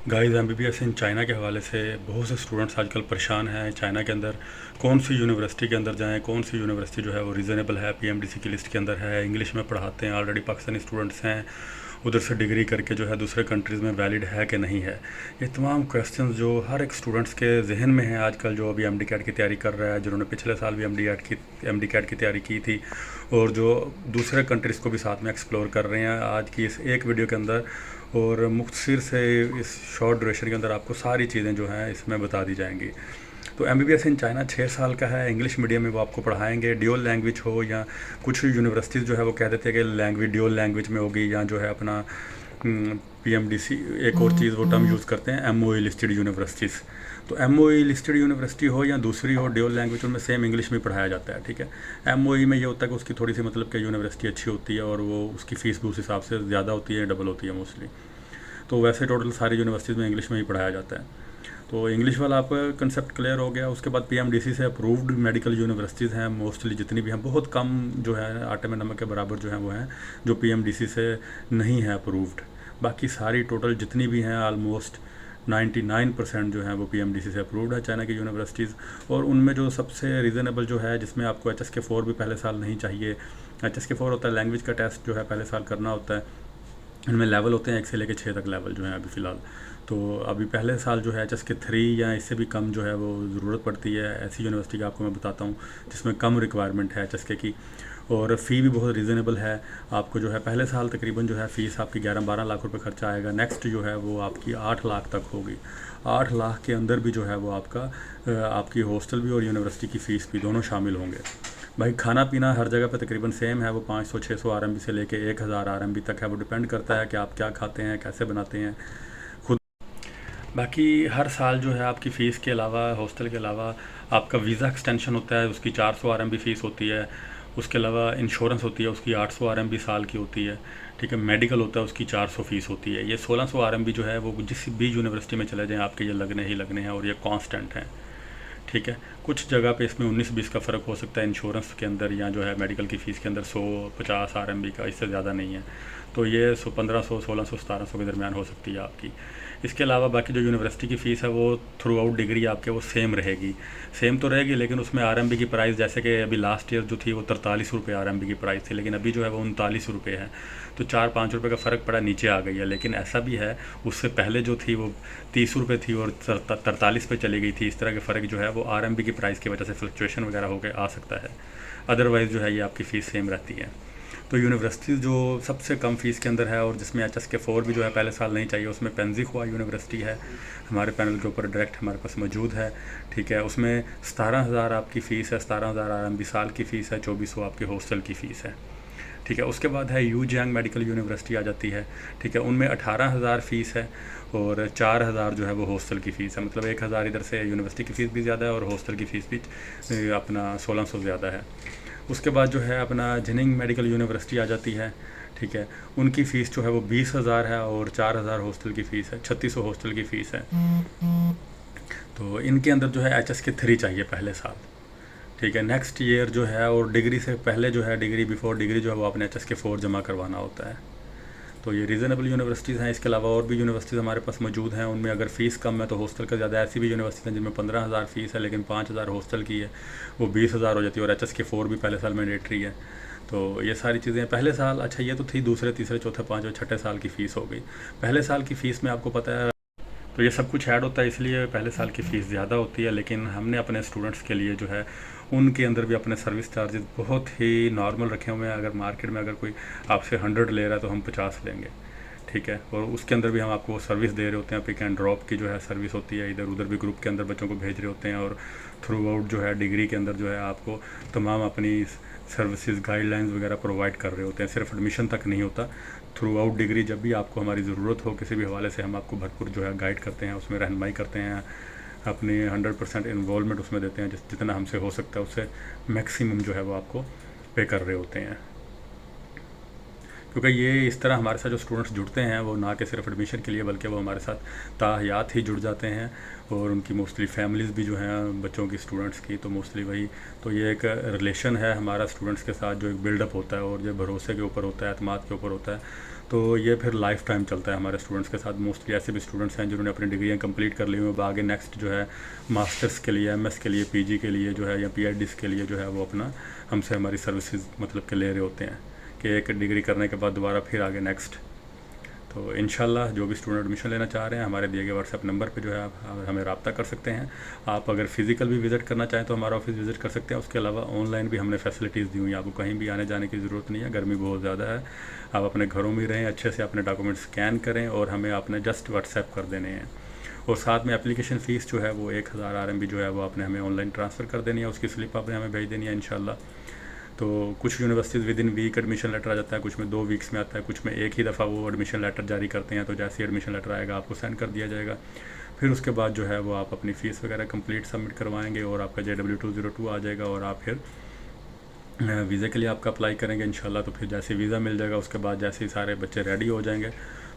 Guys MBBS in China के हवाले से बहुत से स्टूडेंट्स आजकल परेशान हैं। चाइना के अंदर कौन सी यूनिवर्सिटी के अंदर जाएं, कौन सी यूनिवर्सिटी जो है वो रीज़नेबल है, पीएमडीसी की लिस्ट के अंदर है, इंग्लिश में पढ़ाते हैं, ऑलरेडी पाकिस्तानी स्टूडेंट्स हैं, उधर से डिग्री करके जो है दूसरे कंट्रीज़ में वैलिड है कि नहीं है। ये तमाम क्वेश्चंस जो हर एक स्टूडेंट्स के जहन में हैं आजकल, जो अभी एमडी कैट की तैयारी कर रहा है, जिन्होंने पिछले साल भी एमडी कैट की तैयारी की थी, और जो दूसरे कंट्रीज़ को भी साथ में एक्सप्लोर कर रहे हैं। आज की इस एक वीडियो के अंदर और मुख्तसर से इस शॉर्ट ड्यूरेशन के अंदर आपको सारी चीज़ें जो हैं इसमें बता दी जाएंगी। तो एमबीबीएस इन चाइना 6 साल का है, इंग्लिश मीडियम में वो आपको पढ़ाएंगे, ड्यूअल लैंग्वेज हो, या कुछ यूनिवर्सिटीज़ जो है वो कह देते हैं कि लैंग्वेज ड्यूअल लैंग्वेज में होगी, या जो है अपना पीएमडीसी, एक और चीज़ वो टर्म यूज़ करते हैं, एमओई लिस्टेड यूनिवर्सिटीज़। तो एमओई लिस्टेड यूनिवर्सिटी हो या दूसरी हो, ड्यूअल लैंग्वेज, उनमें सेम इंग्लिश में पढ़ाया जाता है। ठीक है, एमओई में ये होता है कि उसकी थोड़ी सी मतलब कि यूनिवर्सिटी अच्छी होती है और वो उसकी फ़ीस भी उस हिसाब से ज़्यादा होती है, डबल होती है मोस्टली। तो वैसे टोटल सारी यूनिवर्सिटीज़ में इंग्लिश में ही पढ़ाया जाता है। तो इंग्लिश वाला आपका कंसेप्ट क्लियर हो गया। उसके बाद पीएमडीसी से अप्रूव्ड मेडिकल यूनिवर्सिटीज़ हैं, मोस्टली जितनी भी हैं, बहुत कम जो है आटे में नमक के बराबर जो हैं वो हैं जो पीएमडीसी से नहीं है अप्रूव्ड। बाकी सारी टोटल जितनी भी हैं ऑलमोस्ट 99% जो है वो पीएमडीसी से अप्रूव्ड है चाइना की यूनिवर्सिटीज़। और उनमें जो सबसे रीज़नेबल जो है, जिसमें आपको HSK 4 भी पहले साल नहीं चाहिए। HSK 4 होता है लैंग्वेज का टेस्ट, जो है पहले साल करना होता है। इनमें लेवल होते हैं 1 से लेकर 6 तक लेवल जो है अभी फ़िलहाल। तो अभी पहले साल जो है HSK 3 या इससे भी कम जो है वो ज़रूरत पड़ती है। ऐसी यूनिवर्सिटी का आपको मैं बताता हूँ जिसमें कम रिक्वायरमेंट है HSK की, और फ़ी भी बहुत रीज़नेबल है। आपको जो है पहले साल तकरीबन जो है फ़ीस आपकी 11-12 लाख रुपए खर्चा आएगा। नेक्स्ट जो है वो आपकी 8 लाख तक होगी। 8 लाख के अंदर भी जो है वो आपकी हॉस्टल भी और यूनिवर्सिटी की फ़ीस भी दोनों शामिल होंगे। भाई खाना पीना हर जगह पे तकरीबन सेम है, वो 500-600 RMB से लेके 1000 RMB तक है। वो डिपेंड करता है कि आप क्या खाते हैं, कैसे बनाते हैं खुद। बाकी हर साल जो है आपकी फ़ीस के अलावा, हॉस्टल के अलावा, आपका वीज़ा एक्सटेंशन होता है, उसकी 400 RMB फ़ीस होती है। उसके अलावा इंश्योरेंस होती है, उसकी 800 RMB साल की होती है। ठीक है, मेडिकल होता है, उसकी 400 फ़ीस होती है। ये 1600 RMB जो है वो जिस भी यूनिवर्सिटी में चले जाएँ आपके ये लगने ही लगने हैं, और ये कांस्टेंट हैं। ठीक है, कुछ जगह पे इसमें 19-20 का फ़र्क हो सकता है इंश्योरेंस के अंदर, या जो है मेडिकल की फ़ीस के अंदर 100-50 RMB का, इससे ज़्यादा नहीं है। तो ये 1500, 1600, 1700 के दरमियान हो सकती है आपकी। इसके अलावा बाकी जो यूनिवर्सिटी की फ़ीस है वो थ्रू आउट डिग्री आपके वो सेम रहेगी। सेम तो रहेगी, लेकिन उसमें RMB की प्राइस, जैसे कि अभी लास्ट ईयर जो थी वो 43 रुपये RMB की प्राइस थी, लेकिन अभी जो है वो 39 रुपये है। तो 4-5 रुपये का फ़र्क पड़ा, नीचे आ गई है। लेकिन ऐसा भी है, उससे पहले जो थी वो 30 रुपये थी और 43 पे चली गई थी। इस तरह के फ़र्क जो है वो RMB की प्राइस की वजह से फ्लक्चुएशन वगैरह होकर आ सकता है। अदरवाइज़ जो है ये आपकी फ़ीस सेम रहती है। तो यूनिवर्सिटीज़ जो सबसे कम फ़ीस के अंदर है और जिसमें HSK 4 भी जो है पहले साल नहीं चाहिए, उसमें पेंजी-खुआ यूनिवर्सिटी है। हमारे पैनल के ऊपर डायरेक्ट हमारे पास मौजूद है। ठीक है, उसमें 17,000 आपकी फ़ीस है, 17,000 RMB साल की फ़ीस है, 2400 आपकी हॉस्टल की फ़ीस है। ठीक है, उसके बाद है यूजियांग मेडिकल यूनिवर्सिटी आ जाती है। ठीक है, उनमें 18,000 फ़ीस है और 4,000 जो है वो हॉस्टल की फ़ीस है। मतलब 1,000 इधर से यूनिवर्सिटी की फ़ीस भी ज़्यादा है और हॉस्टल की फ़ीस भी अपना 1600 ज़्यादा है। उसके बाद जो है अपना जिनिंग मेडिकल यूनिवर्सिटी आ जाती है। ठीक है, उनकी फ़ीस जो है वो 20,000 है और 4,000 हॉस्टल की फ़ीस है, 3600 हॉस्टल की फ़ीस है। तो इनके अंदर जो है HSK 3 चाहिए पहले साल। ठीक है, नेक्स्ट ईयर जो है, और डिग्री से पहले जो है, डिग्री बिफोर डिग्री जो है वो आपने HSK 4 जमा करवाना होता है। तो ये रीज़नेबल यूनिवर्सिटीज़ हैं। इसके अलावा और भी यूनिवर्सिटीज़ हमारे पास मौजूद हैं, उनमें अगर फ़ीस कम है तो हॉस्टल का ज़्यादा। ऐसी भी यूनिवर्सिटीज़ हैं जिनमें 15,000 फ़ीस है लेकिन 5,000 हॉस्टल की है, वो 20,000 हो जाती है, और HSK 4 भी पहले साल मैंडेटरी है। तो ये सारी चीज़ें पहले साल, अच्छा ये तो थी, दूसरे तीसरे चौथे पाँचवें छठे साल की फ़ीस हो गई। पहले साल की फ़ीस में आपको पता है, तो ये सब कुछ ऐड होता है, इसलिए पहले साल की फ़ीस ज़्यादा होती है। लेकिन हमने अपने स्टूडेंट्स के लिए जो है उनके अंदर भी अपने सर्विस चार्जेस बहुत ही नॉर्मल रखे हुए हैं। अगर मार्केट में अगर कोई आपसे 100 ले रहा है तो हम 50 लेंगे। ठीक है, और उसके अंदर भी हम आपको वो सर्विस दे रहे होते हैं। पिक एंड ड्रॉप की जो है सर्विस होती है, इधर उधर भी ग्रुप के अंदर बच्चों को भेज रहे होते हैं, और थ्रू आउट जो है डिग्री के अंदर जो है आपको तमाम अपनी सर्विसेज गाइडलाइंस वगैरह प्रोवाइड कर रहे होते हैं। सिर्फ एडमिशन तक नहीं होता, थ्रू आउट डिग्री जब भी आपको हमारी ज़रूरत हो किसी भी हवाले से, हम आपको भरपूर जो है गाइड करते हैं, उसमें रहनुमाई करते हैं, अपनी 100% इन्वॉल्वमेंट उसमें देते हैं। जितना हमसे हो सकता है उससे मैक्सिमम जो है वो आपको पे कर रहे होते हैं। क्योंकि ये इस तरह हमारे साथ जो स्टूडेंट्स जुड़ते हैं वो ना कि सिर्फ एडमिशन के लिए, बल्कि वो हमारे साथ ताहयात ही जुड़ जाते हैं, और उनकी मोस्टली फैमिलीज़ भी जो हैं बच्चों की, स्टूडेंट्स की, तो मोस्टली वही। तो ये एक रिलेशन है हमारा स्टूडेंट्स के साथ जो एक बिल्डअप होता है, और जो भरोसे के ऊपर होता है, एतमाद के ऊपर होता है। तो ये फिर लाइफ टाइम चलता है हमारे स्टूडेंट्स के साथ। मोस्टली ऐसे भी स्टूडेंट्स हैं जिन्होंने अपनी डिग्रियाँ कंप्लीट कर ली हुई, वो आगे नेक्स्ट जो है मास्टर्स के लिए, एमएस के लिए, पीजी के लिए जो है या पीएचडी के लिए जो है वो अपना हमसे हमारी सर्विसेज मतलब के ले रहे होते हैं कि एक डिग्री करने के बाद दोबारा फिर आगे नेक्स्ट। तो इंशाल्लाह जो भी स्टूडेंट एडमिशन लेना चाह रहे हैं हमारे दिए गए व्हाट्सएप नंबर पे जो है आप हमें रब्ता कर सकते हैं। आप अगर फिज़िकल भी विज़िट करना चाहें तो हमारा ऑफिस विज़िट कर सकते हैं। उसके अलावा ऑनलाइन भी हमने फैसिलिटीज़ दी हुई हैं, आपको कहीं भी आने जाने की ज़रूरत नहीं है। गर्मी बहुत ज़्यादा है, आप अपने घरों में रहें, अच्छे से अपने डॉक्यूमेंट स्कैन करें और हमें आपने जस्ट व्हाट्सएप कर देने हैं। और साथ में एप्लीकेशन फ़ीस जो है वो 1000 RMB जो है वो आपने हमें ऑनलाइन ट्रांसफ़र कर देनी है, उसकी स्लिप आपने हमें भेज देनी है इंशाल्लाह। तो कुछ universities within week admission letter आ जाता है, कुछ में 2 वीक्स में आता है, कुछ में एक ही दफ़ा वो एडमिशन लेटर जारी करते हैं। तो जैसे ही एडमिशन लेटर आएगा आपको सेंड कर दिया जाएगा। फिर उसके बाद जो है वो आप अपनी फ़ीस वगैरह कंप्लीट सबमिट करवाएंगे और आपका JW202 आ जाएगा और आप फिर वीज़े के लिए आपका अप्लाई करेंगे इंशाल्लाह। तो फिर जैसे वीज़ा मिल जाएगा उसके बाद जैसे ही सारे बच्चे रेडी हो जाएंगे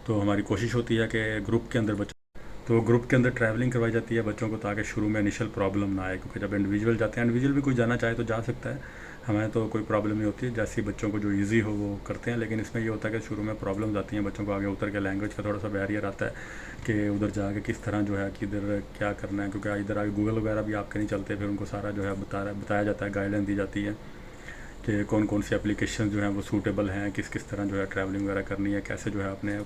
तो हमारी कोशिश होती है कि ग्रुप के अंदर ट्रैवलिंग करवाई जाती है बच्चों को, ताकि शुरू में इनिशियल प्रॉब्लम ना आए। क्योंकि जब इंडिविजुअल जाते हैं, इंडिविजुअल भी कोई जाना चाहे तो जा सकता है, हमें तो कोई प्रॉब्लम नहीं होती है। जैसे बच्चों को जो इजी हो वो करते हैं। लेकिन इसमें ये होता है कि शुरू में प्रॉब्लम्स आती हैं बच्चों को, आगे उतर के लैंग्वेज का थोड़ा सा बैरियर आता है कि उधर जाके किस तरह जो है कि इधर क्या करना है। क्योंकि इधर आगे गूगल वगैरह भी आपके नहीं चलते, फिर उनको सारा जो है बताया जाता है, गाइडलाइन दी जाती है कि कौन कौन सी एप्लीकेशन जो हैं वो सूटेबल हैं, किस तरह जो है ट्रैवलिंग वगैरह करनी है, कैसे जो है अपने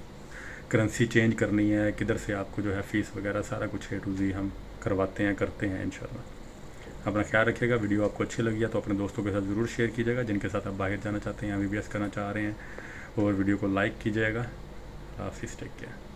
करेंसी चेंज करनी है, किधर से आपको जो है फ़ीस वगैरह सारा कुछ A to Z हम करते हैं इंशाल्लाह। अपना ख्याल रखिएगा। वीडियो आपको अच्छी लगी है तो अपने दोस्तों के साथ ज़रूर शेयर कीजिएगा जिनके साथ आप बाहर जाना चाहते हैं या MBBS करना चाह रहे हैं, और वीडियो को लाइक कीजिएगा। हाफिज़, टेक केयर।